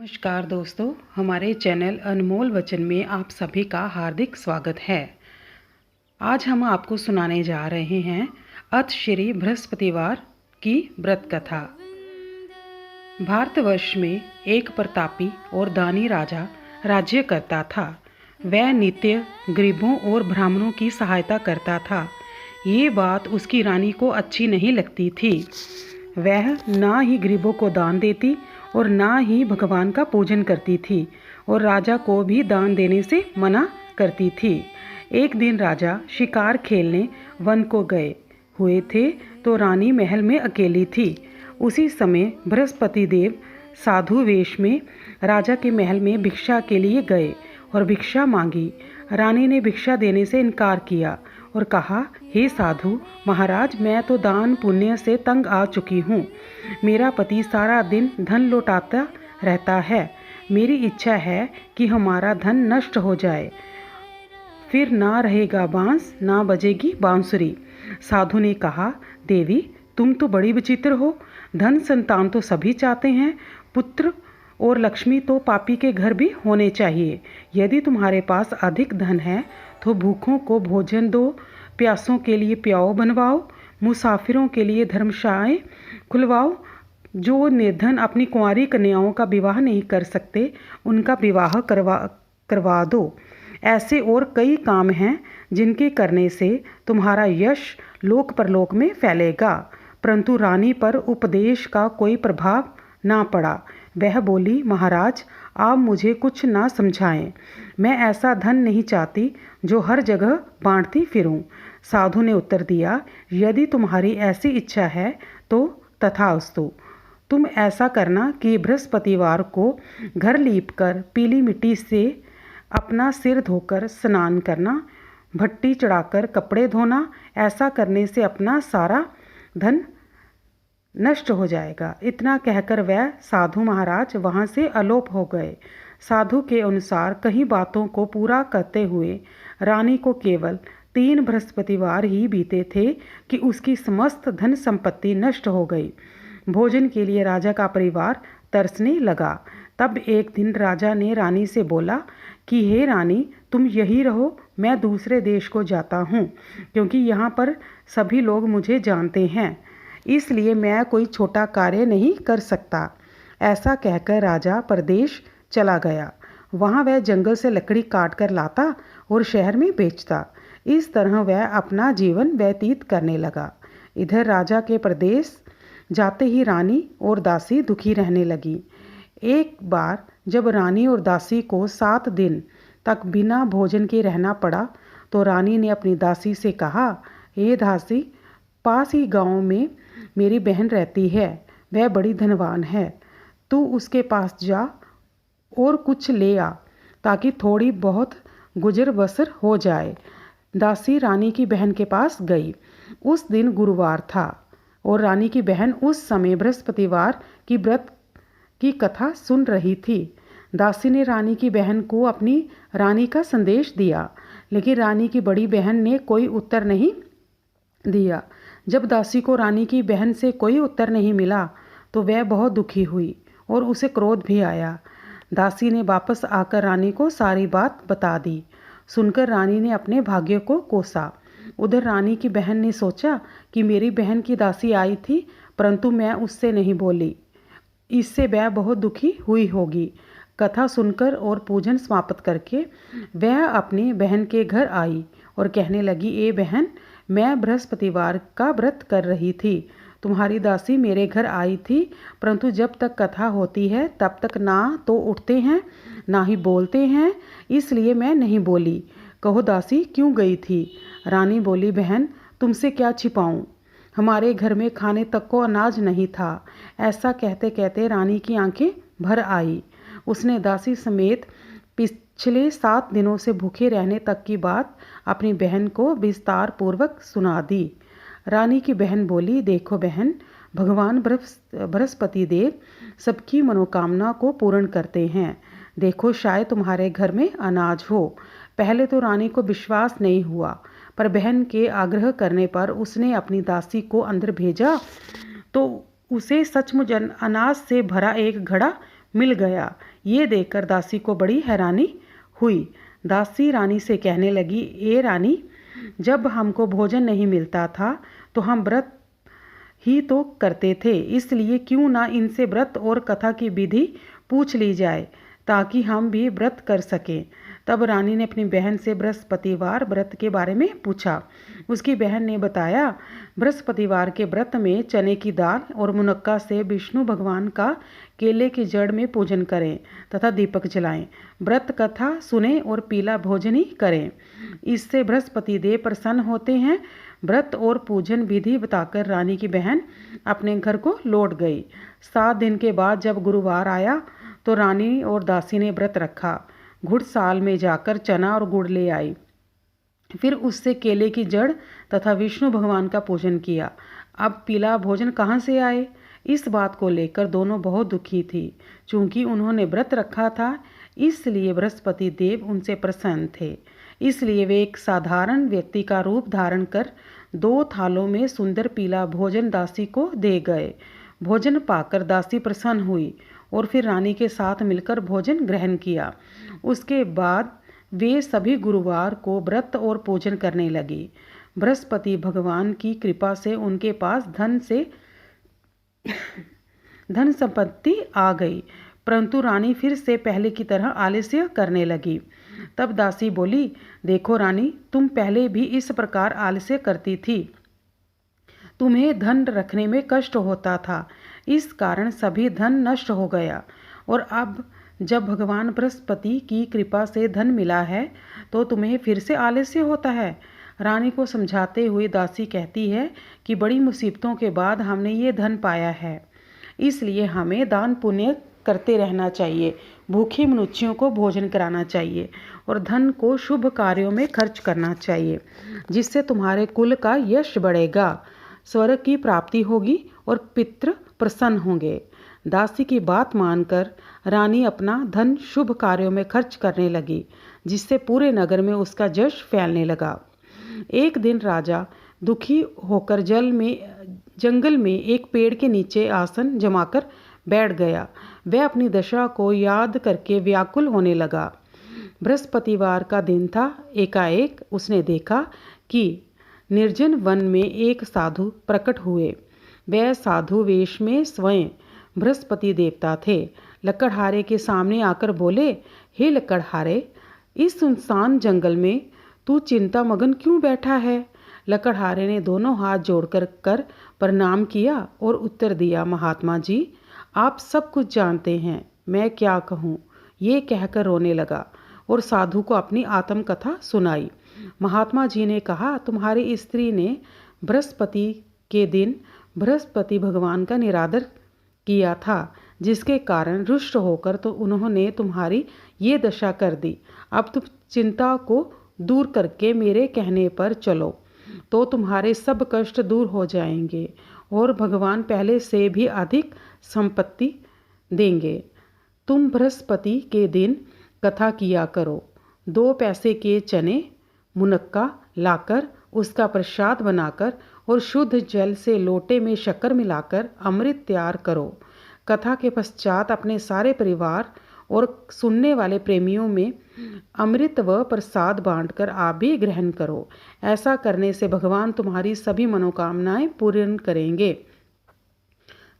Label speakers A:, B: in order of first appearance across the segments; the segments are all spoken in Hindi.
A: नमस्कार दोस्तों, हमारे चैनल अनमोल वचन में आप सभी का हार्दिक स्वागत है। आज हम आपको सुनाने जा रहे हैं अथ श्री बृहस्पतिवार की व्रत कथा। भारतवर्ष में एक प्रतापी और दानी राजा राज्य करता था। वह नित्य गरीबों और ब्राह्मणों की सहायता करता था। ये बात उसकी रानी को अच्छी नहीं लगती थी। वह ना ही गरीबों को दान देती और ना ही भगवान का पूजन करती थी और राजा को भी दान देने से मना करती थी। एक दिन राजा शिकार खेलने वन को गए हुए थे तो रानी महल में अकेली थी। उसी समय बृहस्पति देव साधु वेश में राजा के महल में भिक्षा के लिए गए और भिक्षा मांगी। रानी ने भिक्षा देने से इनकार किया और कहा, हे साधु महाराज, मैं तो दान पुण्य से तंग आ चुकी हूँ। मेरा पति सारा दिन धन लौटाता रहता है। मेरी इच्छा है कि हमारा धन नष्ट हो जाए, फिर ना रहेगा बांस ना बजेगी बांसुरी। साधु ने कहा, देवी तुम तो बड़ी विचित्र हो। धन संतान तो सभी चाहते हैं, पुत्र और लक्ष्मी तो पापी के घर भी होने चाहिए। यदि तुम्हारे पास अधिक धन है तो भूखों को भोजन दो, प्यासों के लिए प्याऊ बनवाओ, मुसाफिरों के लिए धर्मशालाएं खुलवाओ। जो निर्धन अपनी कुंवारी कन्याओं का विवाह नहीं कर सकते उनका विवाह करवा दो। ऐसे और कई काम हैं जिनके करने से तुम्हारा यश लोक परलोक में फैलेगा। परंतु रानी पर उपदेश का कोई प्रभाव ना पड़ा। वह बोली, महाराज आप मुझे कुछ ना समझाएं। मैं ऐसा धन नहीं चाहती जो हर जगह बांटती फिरूं। साधु ने उत्तर दिया, यदि तुम्हारी ऐसी इच्छा है तो तथास्तु। तुम ऐसा करना कि बृहस्पतिवार को घर लीपकर पीली मिट्टी से अपना सिर धोकर स्नान करना, भट्टी चढ़ाकर कपड़े धोना। ऐसा करने से अपना सारा धन नष्ट हो जाएगा। इतना कहकर वह साधु महाराज वहाँ से अलोप हो गए। साधु के अनुसार कई बातों को पूरा करते हुए रानी को केवल 3 बृहस्पतिवार ही बीते थे कि उसकी समस्त धन संपत्ति नष्ट हो गई। भोजन के लिए राजा का परिवार तरसने लगा। तब एक दिन राजा ने रानी से बोला कि हे रानी, तुम यही रहो, मैं दूसरे देश को जाता हूँ, क्योंकि यहाँ पर सभी लोग मुझे जानते हैं, इसलिए मैं कोई छोटा कार्य नहीं कर सकता। ऐसा कहकर राजा परदेश चला गया। वहाँ वह जंगल से लकड़ी काट कर लाता और शहर में बेचता। इस तरह वह अपना जीवन व्यतीत करने लगा। इधर राजा के प्रदेश जाते ही रानी और दासी दुखी रहने लगी। एक बार जब रानी और दासी को 7 दिन तक बिना भोजन के रहना पड़ा तो रानी ने अपनी दासी से कहा, हे दासी, पास ही गांव में मेरी बहन रहती है, वह बड़ी धनवान है। तू उसके पास जा और कुछ ले आ ताकि थोड़ी बहुत गुजर बसर हो जाए। दासी रानी की बहन के पास गई। उस दिन गुरुवार था और रानी की बहन उस समय बृहस्पतिवार की व्रत की कथा सुन रही थी। दासी ने रानी की बहन को अपनी रानी का संदेश दिया, लेकिन रानी की बड़ी बहन ने कोई उत्तर नहीं दिया। जब दासी को रानी की बहन से कोई उत्तर नहीं मिला तो वह बहुत दुखी हुई और उसे क्रोध भी आया। दासी ने वापस आकर रानी को सारी बात बता दी। सुनकर रानी ने अपने भाग्य को कोसा। उधर रानी की बहन ने सोचा कि मेरी बहन की दासी आई थी, परंतु मैं उससे नहीं बोली, इससे वह बहुत दुखी हुई होगी। कथा सुनकर और पूजन समाप्त करके वह अपनी बहन के घर आई और कहने लगी, ए बहन, मैं बृहस्पतिवार का व्रत कर रही थी। तुम्हारी दासी मेरे घर आई थी, परंतु जब तक कथा होती है तब तक ना तो उठते हैं ना ही बोलते हैं, इसलिए मैं नहीं बोली। कहो दासी, क्यों गई थी? रानी बोली, बहन तुमसे क्या छिपाऊं, हमारे घर में खाने तक को अनाज नहीं था। ऐसा कहते कहते रानी की आंखें भर आई। उसने दासी समेत पिछले 7 दिनों से भूखे रहने तक की बात अपनी बहन को विस्तार पूर्वक सुना दी। रानी की बहन बोली, देखो बहन, भगवान बृहस्पति देव सबकी मनोकामना को पूर्ण करते हैं। देखो, शायद तुम्हारे घर में अनाज हो। पहले तो रानी को विश्वास नहीं हुआ, पर बहन के आग्रह करने पर उसने अपनी दासी को अंदर भेजा तो उसे सचमुच अनाज से भरा एक घड़ा मिल गया। ये देखकर दासी को बड़ी हैरानी हुई। दासी रानी से कहने लगी, ए रानी, जब हमको भोजन नहीं मिलता था तो हम व्रत ही तो करते थे, इसलिए क्यों ना इनसे व्रत और कथा की विधि पूछ ली जाए ताकि हम भी व्रत कर सकें। तब रानी ने अपनी बहन से बृहस्पतिवार व्रत के बारे में पूछा। उसकी बहन ने बताया, बृहस्पतिवार के व्रत में चने की दाल और मुनक्का से विष्णु भगवान का केले की जड़ में पूजन करें तथा दीपक जलाएं, व्रत कथा सुने और पीला भोजन ही करें। इससे बृहस्पति देव प्रसन्न होते हैं। व्रत और पूजन विधि बताकर रानी की बहन अपने घर को लौट गई। 7 दिन के बाद जब गुरुवार आया तो रानी और दासी ने व्रत रखा। घुड़साल में जाकर चना और गुड़ ले आई, फिर उससे केले की जड़ तथा विष्णु भगवान का पूजन किया। अब पीला भोजन कहाँ से आए, इस बात को लेकर दोनों बहुत दुखी थी। चूंकि उन्होंने व्रत रखा था, इसलिए बृहस्पति देव उनसे प्रसन्न थे। इसलिए वे एक साधारण व्यक्ति का रूप धारण कर 2 थालों में सुंदर पीला भोजन दासी को दे गए। भोजन पाकर दासी प्रसन्न हुई और फिर रानी के साथ मिलकर भोजन ग्रहण किया। उसके बाद वे सभी गुरुवार को व्रत और पूजन करने लगी। बृहस्पति भगवान की कृपा से उनके पास धन संपत्ति आ गई, परंतु रानी फिर से पहले की तरह आलस्य करने लगी। तब दासी बोली, देखो रानी, तुम पहले भी इस प्रकार आलस्य करती थी। तुम्हें धन रखने में कष्ट होता था, इस कारण सभी धन नष्ट हो गया, और अब जब भगवान बृहस्पति की कृपा से धन मिला है तो तुम्हें फिर से आलस्य होता है। रानी को समझाते हुए दासी कहती है कि बड़ी मुसीबतों के बाद हमने ये धन पाया है, इसलिए हमें दान पुण्य करते रहना चाहिए, भूखे मनुष्यों को भोजन कराना चाहिए और धन को शुभ कार्यों में खर्च करना चाहिए, जिससे तुम्हारे कुल का यश बढ़ेगा, स्वर्ग की प्राप्ति होगी और पितृ प्रसन्न होंगे। दासी की बात मानकर रानी अपना धन शुभ कार्यों में खर्च करने लगी, जिससे पूरे नगर में उसका यश फैलने लगा। एक दिन राजा दुखी होकर जंगल में एक पेड़ के नीचे आसन जमाकर बैठ गया। वह अपनी दशा को याद करके व्याकुल होने लगा। बृहस्पतिवार का दिन था। एकाएक उसने देखा कि निर्जन वन में एक साधु प्रकट हुए। वह साधु वेश में स्वयं बृहस्पति देवता थे। लकड़हारे के सामने आकर बोले, हे लकड़हारे, इस सुनसान जंगल में तू चिंता मगन क्यों बैठा है? लकड़हारे ने दोनों हाथ जोड़कर प्रणाम किया और उत्तर दिया, महात्मा जी, आप सब कुछ जानते हैं, मैं क्या कहूँ। ये कहकर रोने लगा और साधु को अपनी आत्मकथा सुनाई। महात्मा जी ने कहा, तुम्हारी स्त्री ने बृहस्पति के दिन बृहस्पति भगवान का निरादर किया था, जिसके कारण रुष्ट होकर तो उन्होंने तुम्हारी ये दशा कर दी। अब तुम चिंता को दूर करके मेरे कहने पर चलो तो तुम्हारे सब कष्ट दूर हो जाएंगे और भगवान पहले से भी अधिक संपत्ति देंगे। तुम बृहस्पति के दिन कथा किया करो। 2 पैसे के चने मुनक्का लाकर उसका प्रसाद बनाकर और शुद्ध जल से लोटे में शक्कर मिलाकर अमृत तैयार करो। कथा के पश्चात अपने सारे परिवार और सुनने वाले प्रेमियों में अमृत व प्रसाद बांटकर आप भी ग्रहण करो। ऐसा करने से भगवान तुम्हारी सभी मनोकामनाएं पूर्ण करेंगे।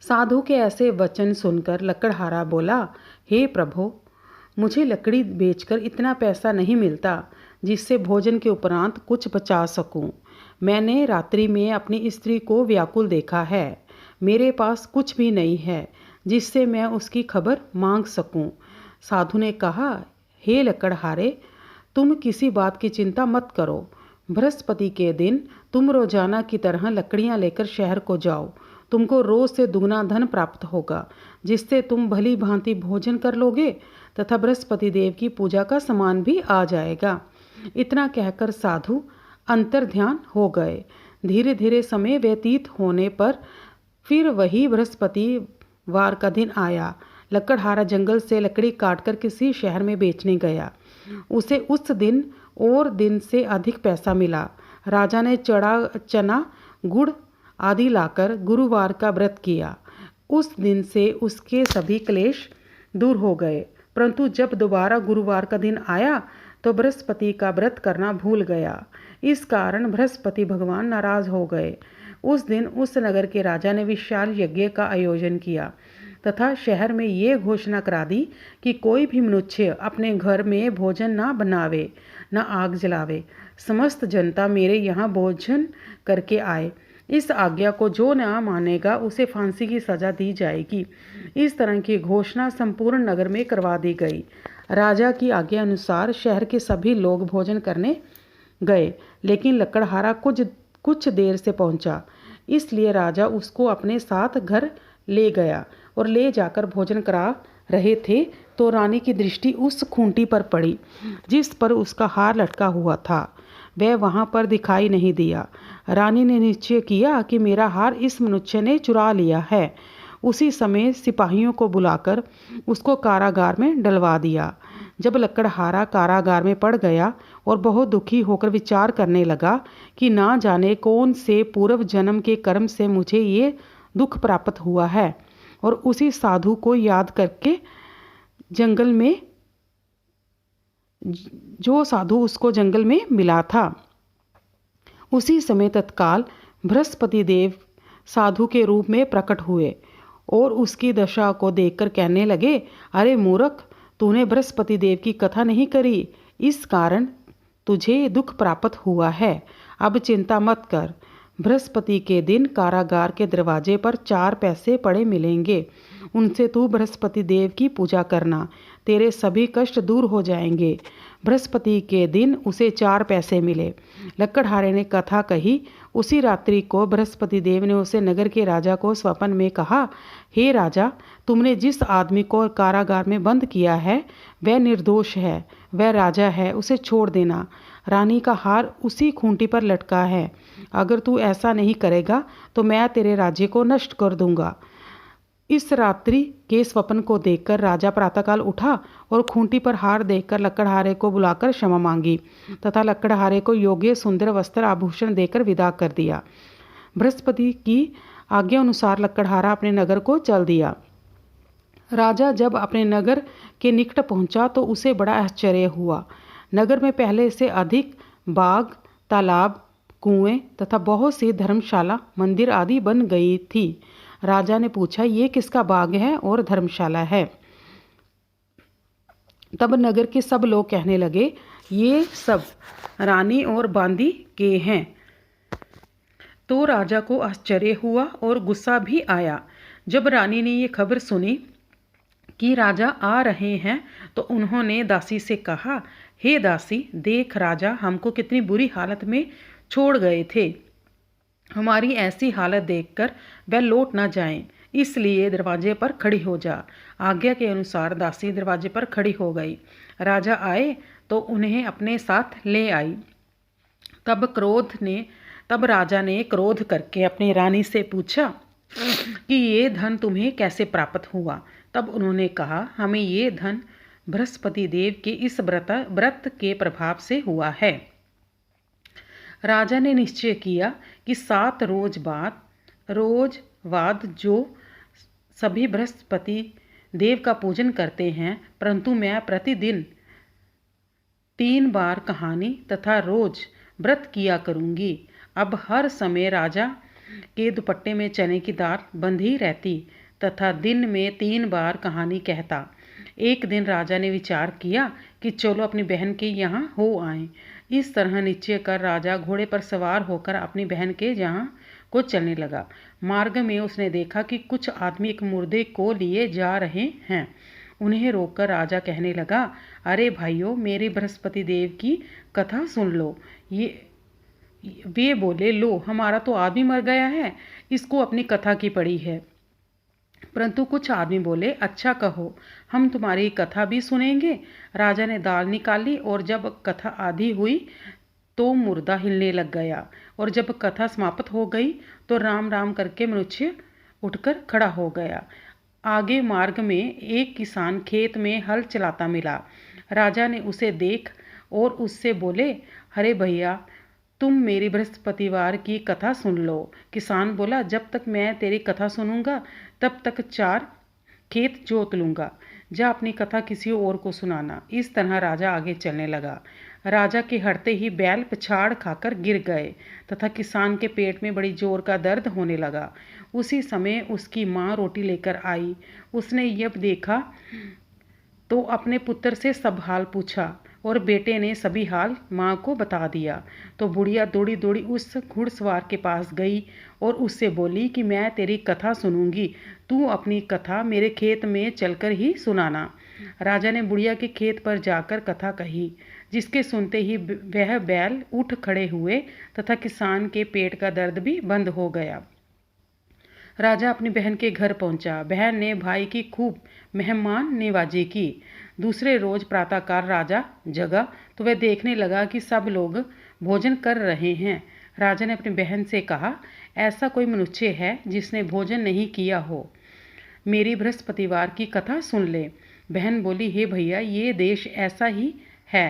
A: साधु के ऐसे वचन सुनकर लकड़हारा बोला, हे प्रभु, मुझे लकड़ी बेचकर इतना पैसा नहीं मिलता जिससे भोजन के उपरांत कुछ बचा सकूं। मैंने रात्रि में अपनी स्त्री को व्याकुल देखा है। मेरे पास कुछ भी नहीं है जिससे मैं उसकी खबर मांग सकूं। साधु ने कहा, हे लकड़हारे, तुम किसी बात की चिंता मत करो। बृहस्पति के दिन तुम रोजाना की तरह लकड़ियां लेकर शहर को जाओ। तुमको रोज से दुगना धन प्राप्त होगा, जिससे तुम भली भांति भोजन कर लोगे तथा बृहस्पति देव की पूजा का सामान भी आ जाएगा। इतना कहकर साधु अंतर ध्यान हो गए। धीरे धीरे समय व्यतीत होने पर फिर वही बृहस्पतिवार का दिन आया। लकड़हारा जंगल से लकड़ी काटकर किसी शहर में बेचने गया। उसे उस दिन और दिन से अधिक पैसा मिला। राजा ने चना गुड़ आदि लाकर गुरुवार का व्रत किया। उस दिन से उसके सभी क्लेश दूर हो गए। परंतु जब दोबारा गुरुवार का दिन आया तो बृहस्पति का व्रत करना भूल गया। इस कारण बृहस्पति भगवान नाराज हो गए। उस दिन उस नगर के राजा ने विशाल यज्ञ का आयोजन किया तथा शहर में ये घोषणा करा दी कि कोई भी मनुष्य अपने घर में भोजन ना बनावे, न आग जलावे। समस्त जनता मेरे यहाँ भोजन करके आए। इस आज्ञा को जो न मानेगा उसे फांसी की सजा दी जाएगी। इस तरह की घोषणा संपूर्ण नगर में करवा दी गई। राजा की आज्ञा अनुसार शहर के सभी लोग भोजन करने गए, लेकिन लकड़हारा कुछ देर से पहुंचा। इसलिए राजा उसको अपने साथ घर ले गया और ले जाकर भोजन करा रहे थे तो रानी की दृष्टि उस खूंटी पर पड़ी जिस पर उसका हार लटका हुआ था। वह वहां पर दिखाई नहीं दिया। रानी ने निश्चय किया कि मेरा हार इस मनुष्य ने चुरा लिया है। उसी समय सिपाहियों को बुलाकर उसको कारागार में डलवा दिया। जब लकड़हारा कारागार में पड़ गया और बहुत दुखी होकर विचार करने लगा कि ना जाने कौन से पूर्व जन्म के कर्म से मुझे ये दुख प्राप्त हुआ है, और उसी साधु को याद करके जंगल में जो साधु उसको जंगल में मिला था, उसी समय तत्काल बृहस्पति देव साधु के रूप में प्रकट हुए और उसकी दशा को देखकर कहने लगे, अरे मूर्ख, तूने बृहस्पति देव की कथा नहीं करी, इस कारण तुझे दुख प्राप्त हुआ है। अब चिंता मत कर। बृहस्पति के दिन कारागार के दरवाजे पर 4 पैसे पड़े मिलेंगे। उनसे तू बृहस्पति देव की पूजा करना, तेरे सभी कष्ट दूर हो जाएंगे। बृहस्पति के दिन उसे 4 पैसे मिले। लकड़हारे ने कथा कही। उसी रात्रि को बृहस्पति देव ने उसे नगर के राजा को स्वप्न में कहा, हे राजा, तुमने जिस आदमी को कारागार में बंद किया है वह निर्दोष है, वह राजा है, उसे छोड़ देना। रानी का हार उसी खूंटी पर लटका है। अगर तू ऐसा नहीं करेगा तो मैं तेरे राज्य को नष्ट कर दूंगा। इस रात्रि के स्वप्न को देखकर राजा प्रातःकाल उठा और खूंटी पर हार देखकर लकड़हारे को बुलाकर क्षमा मांगी तथा लकड़हारे को योग्य सुंदर वस्त्र आभूषण देकर विदा कर दिया। बृहस्पति की आज्ञा अनुसार लकड़हारा अपने नगर को चल दिया। राजा जब अपने नगर के निकट पहुंचा तो उसे बड़ा आश्चर्य हुआ। नगर में पहले से अधिक बाग, तालाब, कुएं तथा बहुत सी धर्मशाला, मंदिर आदि बन गई थी। राजा ने पूछा, ये किसका बाग है और धर्मशाला है? तब नगर के सब लोग कहने लगे, ये सब रानी और बांदी के हैं। तो राजा को आश्चर्य हुआ और गुस्सा भी आया। जब रानी ने ये खबर सुनी कि राजा आ रहे हैं तो उन्होंने दासी से कहा, हे दासी, देख राजा हमको कितनी बुरी हालत में छोड़ गए थे। हमारी ऐसी हालत देखकर वह लौट ना जाएं, इसलिए दरवाजे पर खड़ी हो जा। आज्ञा के अनुसार दासी दरवाजे पर खड़ी हो गई। राजा आए तो उन्हें अपने साथ ले आई। तब राजा ने क्रोध करके अपनी रानी से पूछा कि ये धन तुम्हें कैसे प्राप्त हुआ? तब उन्होंने कहा, हमें ये धन बृहस्पति देव के इस व्रत के प्रभाव से हुआ है। राजा ने निश्चय किया कि 7 रोज बाद जो सभी बृहस्पति देव का पूजन करते हैं, परंतु मैं प्रतिदिन 3 बार कहानी तथा रोज व्रत किया करूंगी। अब हर समय राजा के दुपट्टे में चने की दाल बंधी रहती तथा दिन में 3 बार कहानी कहता। एक दिन राजा ने विचार किया कि चलो अपनी बहन के यहाँ हो आएं। इस तरह निश्चय कर राजा घोड़े पर सवार होकर अपनी बहन के यहाँ को चलने लगा। मार्ग में उसने देखा कि कुछ आदमी एक मुर्दे को लिए जा रहे हैं। उन्हें रोककर राजा कहने लगा, अरे भाइयों, मेरे बृहस्पति देव की कथा सुन लो। वे बोले, लो, हमारा तो आदमी मर गया है, इसको अपनी कथा की पड़ी है। परंतु कुछ आदमी बोले, अच्छा कहो, हम तुम्हारी कथा भी सुनेंगे। राजा ने दाल निकाली और जब कथा आधी हुई तो मुर्दा हिलने लग गया, और जब कथा समाप्त हो गई तो राम राम करके मनुष्य उठकर खड़ा हो गया। आगे मार्ग में एक किसान खेत में हल चलाता मिला। राजा ने उसे देख और उससे बोले, अरे भैया, तुम मेरी बृहस्पतिवार की कथा सुन लो। किसान बोला, जब तक मैं तेरी कथा सुनूंगा तब तक 4 खेत जोत लूँगा। जा अपनी कथा किसी और को सुनाना। इस तरह राजा आगे चलने लगा। राजा के हटते ही बैल पछाड़ खाकर गिर गए तथा किसान के पेट में बड़ी जोर का दर्द होने लगा। उसी समय उसकी माँ रोटी लेकर आई। उसने जब देखा तो अपने पुत्र से सब हाल पूछा और बेटे ने सभी हाल माँ को बता दिया। तो बुढ़िया दौड़ी दौड़ी उस घुड़सवार के पास गई और उससे बोली कि मैं तेरी कथा सुनूंगी, तू अपनी कथा मेरे खेत में चलकर ही सुनाना। राजा ने बुढ़िया के खेत पर जाकर कथा कही, जिसके सुनते ही वह बैल उठ खड़े हुए तथा किसान के पेट का दर्द भी बंद हो गया। राजा अपनी बहन के घर पहुंचा। बहन ने भाई की खूब मेहमान नवाजी की। दूसरे रोज प्रातःकाल राजा जगा तो वह देखने लगा कि सब लोग भोजन कर रहे हैं। राजा ने अपनी बहन से कहा, ऐसा कोई मनुष्य है जिसने भोजन नहीं किया हो, मेरी बृहस्पतिवार की कथा सुन ले। बहन बोली, हे भैया, ये देश ऐसा ही है,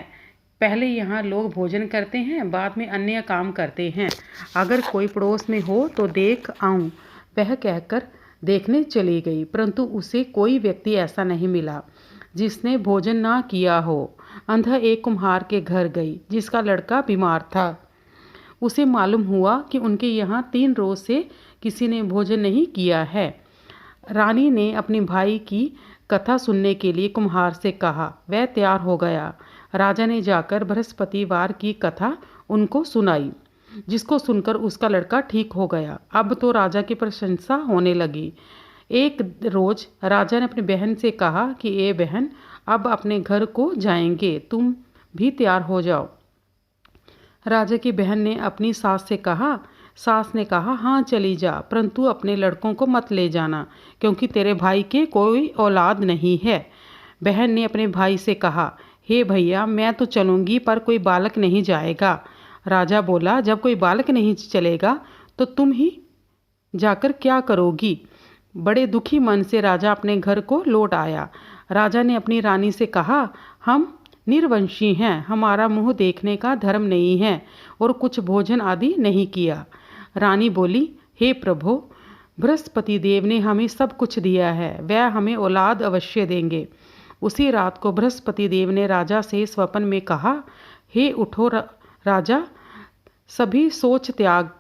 A: पहले यहाँ लोग भोजन करते हैं, बाद में अन्य काम करते हैं। अगर कोई पड़ोस में हो तो देख आऊँ। वह कहकर देखने चली गई, परंतु उसे कोई व्यक्ति ऐसा नहीं मिला जिसने भोजन ना किया हो। अंधा एक कुम्हार के घर गई जिसका लड़का बीमार था। उसे मालूम हुआ कि उनके यहाँ 3 रोज से किसी ने भोजन नहीं किया है। रानी ने अपने भाई की कथा सुनने के लिए कुम्हार से कहा। वह तैयार हो गया। राजा ने जाकर बृहस्पतिवार की कथा उनको सुनाई, जिसको सुनकर उसका लड़का ठीक हो गया। अब तो राजा की प्रशंसा होने लगी। एक रोज राजा ने अपनी बहन से कहा कि ए बहन, अब अपने घर को जाएंगे, तुम भी तैयार हो जाओ। राजा की बहन ने अपनी सास से कहा। सास ने कहा, हाँ चली जा, परंतु अपने लड़कों को मत ले जाना, क्योंकि तेरे भाई के कोई औलाद नहीं है। बहन ने अपने भाई से कहा, हे भैया, मैं तो चलूँगी पर कोई बालक नहीं जाएगा। राजा बोला, जब कोई बालक नहीं चलेगा तो तुम ही जाकर क्या करोगी। बड़े दुखी मन से राजा अपने घर को लौट आया। राजा ने अपनी रानी से कहा, हम निर्वंशी हैं, हमारा मुंह देखने का धर्म नहीं है और कुछ भोजन आदि नहीं किया। रानी बोली, हे प्रभु, बृहस्पति देव ने हमें सब कुछ दिया है, वह हमें औलाद अवश्य देंगे। उसी रात को बृहस्पति देव ने राजा से स्वप्न में कहा, हे उठो राजा, सभी सोच त्याग,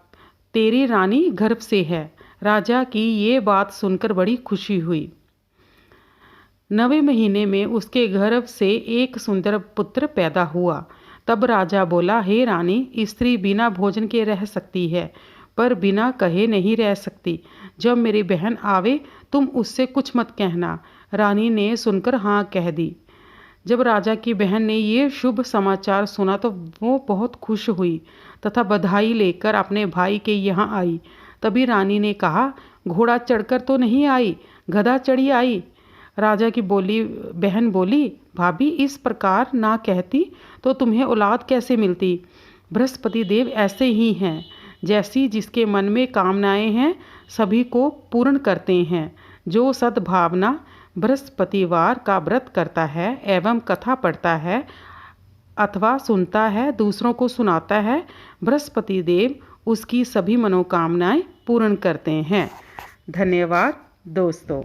A: तेरी रानी गर्भ से है। राजा की ये बात सुनकर बड़ी खुशी हुई। 9वें महीने में उसके गर्भ से एक सुंदर पुत्र पैदा हुआ। तब राजा बोला, हे रानी, स्त्री बिना भोजन के रह सकती है, पर बिना कहे नहीं रह सकती। जब मेरी बहन आवे तुम उससे कुछ मत कहना। रानी ने सुनकर हाँ कह दी। जब राजा की बहन ने ये शुभ समाचार सुना तो वो बहुत खुश हुई तथा बधाई लेकर अपने भाई के यहाँ आई। तभी रानी ने कहा, घोड़ा चढ़कर तो नहीं आई, गधा चढ़ी आई। राजा की बहन बोली, भाभी, इस प्रकार ना कहती तो तुम्हें औलाद कैसे मिलती। बृहस्पति देव ऐसे ही हैं, जैसी जिसके मन में कामनाएं हैं सभी को पूर्ण करते हैं। जो सद्भावना बृहस्पतिवार का व्रत करता है एवं कथा पढ़ता है अथवा सुनता है, दूसरों को सुनाता है, बृहस्पति देव उसकी सभी मनोकामनाएं पूर्ण करते हैं। धन्यवाद दोस्तों।